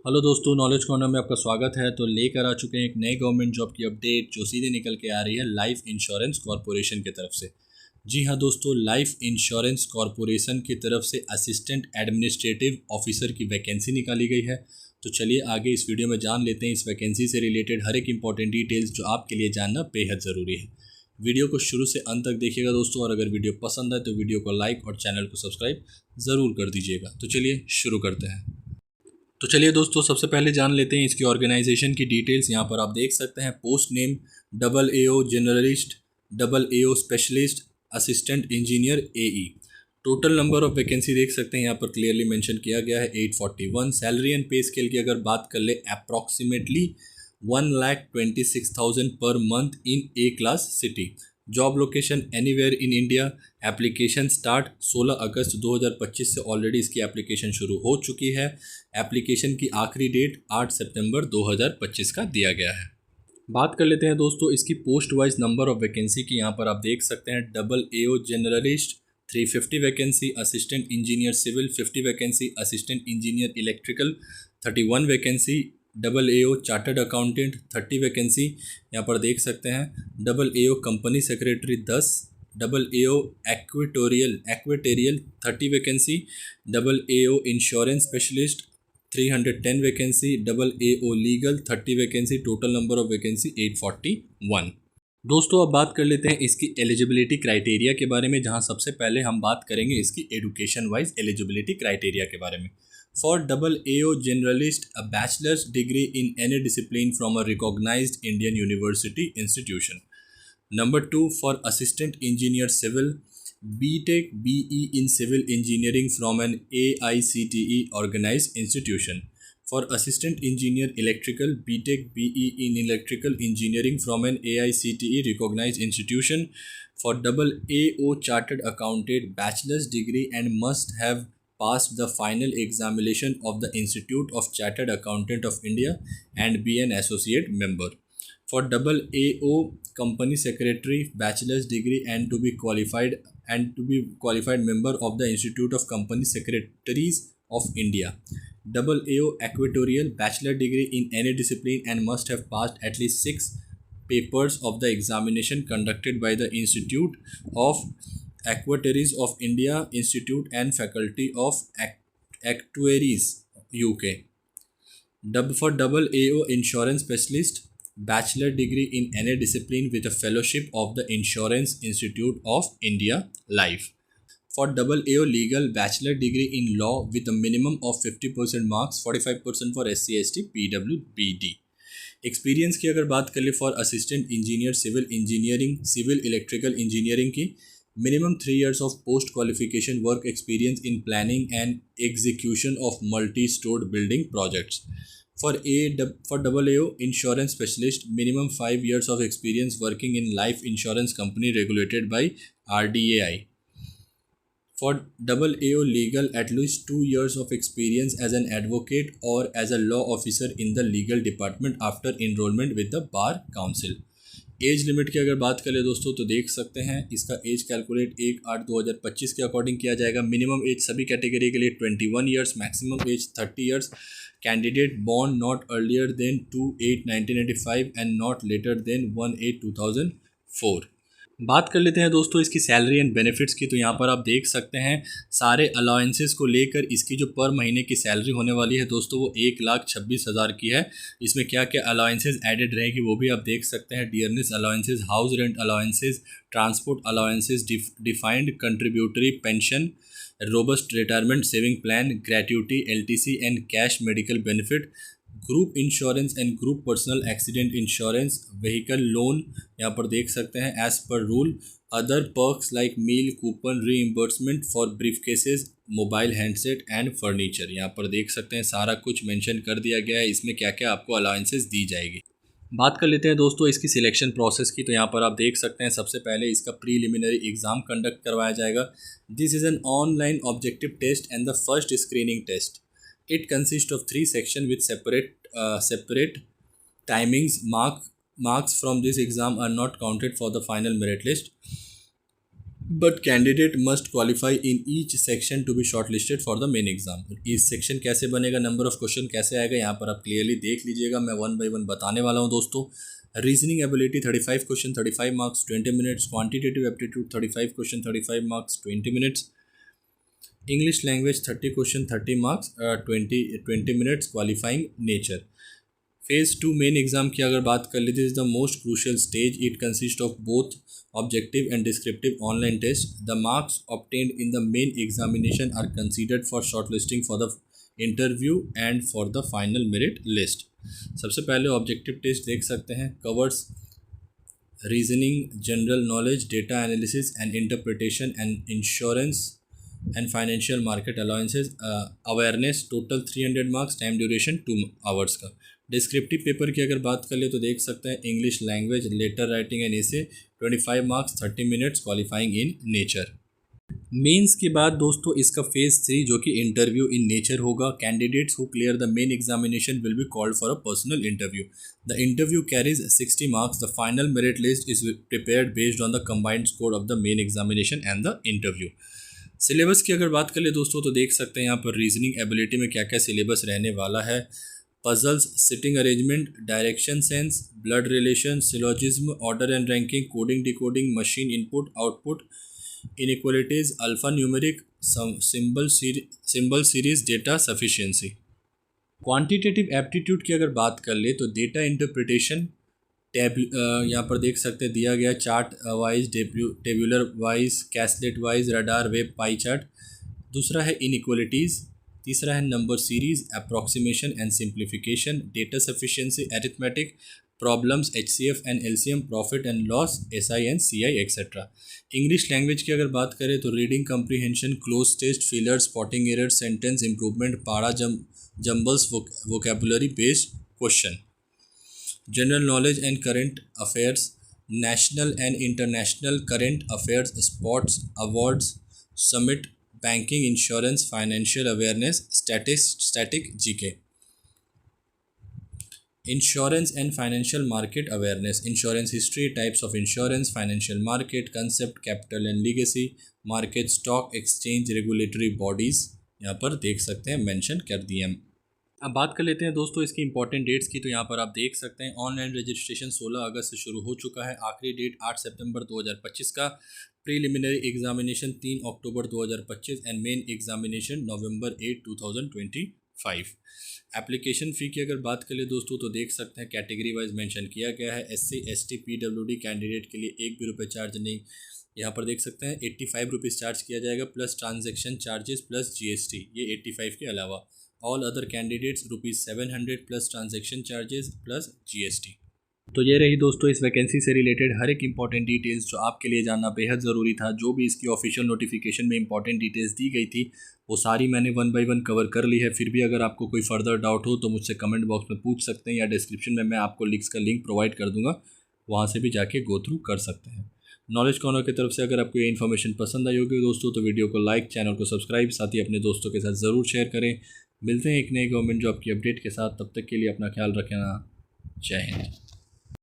Hello दोस्तों, knowledge corner में आपका स्वागत है। तो लेकर आ चुके हैं एक नए गवर्नमेंट जॉब की अपडेट जो सीधे निकल के आ रही है लाइफ इंश्योरेंस कॉरपोरेशन की तरफ से। जी हाँ दोस्तों, लाइफ इंश्योरेंस कॉरपोरेशन की तरफ से असिस्टेंट एडमिनिस्ट्रेटिव ऑफिसर की वैकेंसी निकाली गई है। तो चलिए आगे इस वीडियो में जान लेते हैं इस वैकेंसी से रिलेटेड हर एक इंपॉर्टेंट डिटेल्स जो आपके लिए जानना बेहद ज़रूरी है। वीडियो को शुरू से अंत तक देखिएगा दोस्तों, और अगर वीडियो पसंद आए तो वीडियो को लाइक और चैनल को सब्सक्राइब ज़रूर कर दीजिएगा। तो चलिए शुरू करते हैं। तो चलिए दोस्तों, सबसे पहले जान लेते हैं इसकी ऑर्गेनाइजेशन की डिटेल्स। यहाँ पर आप देख सकते हैं post name AAO generalist, AAO specialist, assistant engineer AE। Total number of vacancy देख सकते हैं यहाँ पर क्लियरली मेंशन किया गया है 841। सैलरी एंड पे स्केल की अगर बात कर ले approximately 1,26,000 per month in A class city. Job location anywhere in India. Application start 16 अगस्त 2025 से ऑलरेडी इसकी एप्लीकेशन शुरू हो चुकी है। एप्लीकेशन की आखिरी डेट 8 सितंबर 2025 का दिया गया है। बात कर लेते हैं दोस्तों इसकी post wise number of vacancy की। यहाँ पर आप देख सकते हैं AAO generalist 350 vacancy, assistant engineer civil 50 vacancy, assistant engineer electrical 31 vacancy, AAO chartered accountant 30 vacancy यहाँ पर देख सकते हैं। AAO company secretary 10, AAO actuarial 30 vacancy, AAO insurance specialist 310 vacancy, AAO legal 30 vacancy. Total number of vacancy 841। दोस्तों अब बात कर लेते हैं इसकी एलिजिबिलिटी क्राइटेरिया के बारे में, जहां सबसे पहले हम बात करेंगे इसकी एजुकेशन वाइज एलिजिबिलिटी क्राइटेरिया के बारे में। For AAO generalist a bachelors degree in any discipline from a recognised Indian university institution. Number 2 for assistant engineer civil BTech BE in Civil Engineering from an AICTE organized institution. For Assistant Engineer Electrical BTech BE in Electrical Engineering from an AICTE recognized institution. For AAO Chartered Accountant Bachelor's degree and must have passed the final examination of the Institute of Chartered Accountant of India and be an associate member. For AAO Company Secretary Bachelor's degree and to be qualified member of the Institute of Company Secretaries of India. AAO Equatorial Bachelor degree in any discipline and must have passed at least 6 papers of the examination conducted by the Institute of Actuaries of India Institute and Faculty of Actuaries UK. For AAO Insurance Specialist Bachelor degree in any discipline with a fellowship of the Insurance Institute of India Life. For AAO Legal Bachelor degree in Law with a minimum of 50% marks, 45% for SC ST PWBD. Experience की अगर बात कर ले for assistant engineer civil engineering civil electrical engineering की minimum 3 years of post qualification work experience in planning and execution of multi storeyed building projects. For AAO Insurance Specialist, minimum 5 years of experience working in life insurance company regulated by RDAI. For AAO Legal, at least 2 years of experience as an advocate or as a law officer in the legal department after enrollment with the Bar Council. Age limit की अगर बात करें दोस्तों तो देख सकते हैं इसका एज कैलकुलेट 1/8/2025 के अकॉर्डिंग किया जाएगा। मिनिमम एज सभी कैटेगरी के लिए 21 years, maximum age 30 years. Candidate born not earlier than 2/8/1995 and not later than 1/8/2004। बात कर लेते हैं दोस्तों इसकी सैलरी एंड बेनिफिट्स की। तो यहाँ पर आप देख सकते हैं सारे अलाउंसेस को लेकर इसकी जो पर महीने की सैलरी होने वाली है दोस्तों वो 1,26,000 की है। इसमें क्या क्या अलाउंसेस एडेड रहेगी वो भी आप देख सकते हैं। Dearness allowances, house rent allowances, transport allowances, defined contributory pension, robust retirement saving plan, gratuity, LTC and cash medical benefit, group insurance and group personal accident insurance, vehicle loan यहाँ पर देख सकते हैं as per rule, other perks like meal coupon, reimbursement for brief cases, mobile handset and furniture. यहाँ पर देख सकते हैं सारा कुछ मेंशन कर दिया गया है इसमें क्या क्या आपको अलाउंसेस दी जाएगी। बात कर लेते हैं दोस्तों इसकी सिलेक्शन प्रोसेस की। तो यहाँ पर आप देख सकते हैं सबसे पहले इसका प्रीलिमिनरी एग्जाम कंडक्ट करवाया जाएगा। This is an online objective test and the first screening test. It consists of 3 sections with separate timings. Marks from this exam are not counted for the final merit list. But candidate must qualify in each section to be shortlisted for the main exam. इस section कैसे बनेगा, number of question कैसे आएगा, यहाँ पर आप clearly देख लीजिएगा। मैं वन बाय वन बताने वाला हूँ दोस्तों। Reasoning ability 35 question 35 marks 20 minutes. Quantitative aptitude 35 question 35 marks 20 minutes. English language 30 question 30 marks 20 minutes. Qualifying nature. Phase 2 main exam की अगर बात कर लेते, is the most crucial stage. It consist of both objective and descriptive online test. The marks obtained in the main examination are considered for shortlisting for the interview and for the final merit list. सबसे पहले objective test देख सकते हैं। Covers reasoning, general knowledge, data analysis and interpretation and insurance and financial market allowances awareness. Total 300 marks. Time duration 2 hours का। Descriptive paper की अगर बात कर ले तो देख सकते हैं English language, letter writing and essay 25 marks 30 minutes. Qualifying in nature. Mains के बाद दोस्तों इसका फेज़ 3 जो कि इंटरव्यू इन नेचर होगा। Candidates who clear the main examination will be called for a personal interview. The interview carries 60 marks. The final merit list is prepared based on the combined score of the main examination and the interview. Syllabus की अगर बात कर ले दोस्तों तो देख सकते हैं यहाँ पर रीजनिंग एबिलिटी में क्या क्या सिलेबस रहने वाला है। Puzzles, sitting arrangement, direction sense, blood relation, syllogism, order and ranking, coding decoding, machine input output, inequalities, alpha numeric, symbol series, data sufficiency. Quantitative aptitude की अगर बात कर ले तो डेटा इंटरप्रिटेशन, यहाँ पर देख सकते हैं दिया गया chart wise, tabular wise, caselet wise, radar, web, pie chart. दूसरा है इनइक्वालिटीज़। तीसरा है number series, approximation and simplification, data sufficiency, arithmetic, problems, HCF and LCM, profit and loss, SI and CI etcetera. English language की अगर बात करें तो reading comprehension, cloze test, filler, spotting error, sentence improvement, para jumbles, vocabulary based question. General knowledge and current affairs, national and international current affairs, sports, awards, summit, banking, insurance, financial awareness, static GK. Insurance and financial market awareness, insurance history, types of insurance, financial market, concept, capital and legacy, market, stock exchange, regulatory bodies यहाँ पर देख सकते हैं mention कर दिए हैं। अब बात कर लेते हैं दोस्तों इसकी इंपॉर्टेंट डेट्स की। तो यहाँ पर आप देख सकते हैं ऑनलाइन रजिस्ट्रेशन 16 अगस्त से शुरू हो चुका है। आखिरी डेट 8 सितंबर 2025 का। Preliminary examination 3 October 2025 and main examination November 8, 2025। Application fee की अगर बात करें दोस्तों तो देख सकते हैं कैटेगरी वाइज मेंशन किया गया है। SC ST PWD कैंडिडेट के लिए 1 भी रुपये चार्ज नहीं। यहाँ पर देख सकते हैं 85 रुपीज़ चार्ज किया जाएगा plus transaction charges plus GST, ये 85 के अलावा। All other candidates ₹700 plus transaction charges plus GST। तो ये रही दोस्तों इस वैकेंसी से रिलेटेड हर एक इंपॉर्टेंट डिटेल्स जो आपके लिए जानना बेहद ज़रूरी था। जो भी इसकी ऑफिशियल नोटिफिकेशन में इंपॉर्टेंट डिटेल्स दी गई थी वो सारी मैंने 1 बाय 1 कवर कर ली है। फिर भी अगर आपको कोई फर्दर डाउट हो तो मुझसे कमेंट बॉक्स में पूछ सकते हैं या डिस्क्रिप्शन में मैं आपको लिंक्स का लिंक प्रोवाइड कर दूंगा, वहाँ से भी जाके गो थ्रू कर सकते हैं। नॉलेज कॉर्नर की तरफ से अगर आपको ये इन्फॉर्मेशन पसंद आई होगी दोस्तों तो वीडियो को लाइक, चैनल को सब्सक्राइब, साथ ही अपने दोस्तों के साथ ज़रूर शेयर करें। मिलते हैं एक नए गवर्नमेंट जॉब की अपडेट के साथ, तब तक के लिए अपना ख्याल रखना। जय हिंद।